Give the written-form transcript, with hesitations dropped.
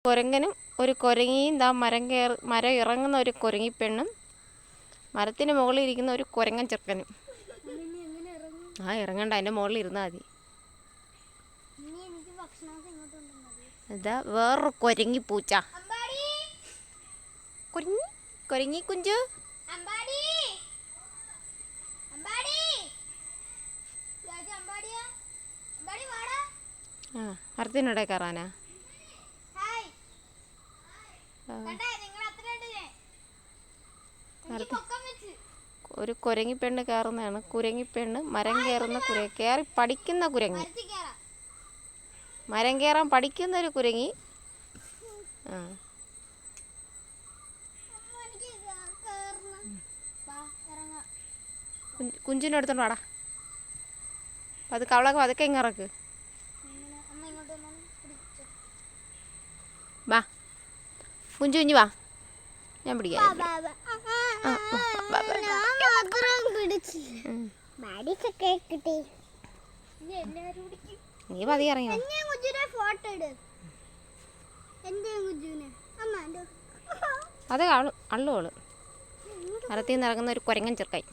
കുരങ്ങനും ഒരു കുരങ്ങിയും മരം ഇറങ്ങുന്ന ഒരു കുരങ്ങി പെണ്ണും മരത്തിന് മുകളിൽ ഇരിക്കുന്ന ഒരു കുരങ്ങൻ ചെറുക്കനും. ആ ഇറങ്ങണ്ട, അതിൻ്റെ മുകളിൽ ഇരുന്നാൽ മതി. ഇതാ വേറൊരു കുരങ്ങി പൂച്ച. കുരങ്ങി കുഞ്ചു. ആ മരത്തിനോടെ കയറാനാ? ഒരു കുരങ്ങിപ്പെണ്ണ് കയറുന്നതാണ്. കുരങ്ങിപ്പെണ്ണ് മരം കയറുന്ന കയറി പഠിക്കുന്ന കുരങ്ങി. മരം കയറാൻ പഠിക്കുന്ന ഒരു കുരങ്ങി. ആ കുഞ്ചിനെ എടുത്തോണ്ട് വാടാ. അത് കവളൊക്കെ അതൊക്കെ ഇങ്ങിറക്ക്. വാ കുഞ്ചു കുഞ്ഞു വാ, ഞാൻ പിടിക്കാം. നീ പതി ഇറങ്ങി. അത് അള്ളുവോള്. മരത്തിൽ നിന്ന് ഇറങ്ങുന്ന ഒരു കുരങ്ങൻ ചെറുക്കായി.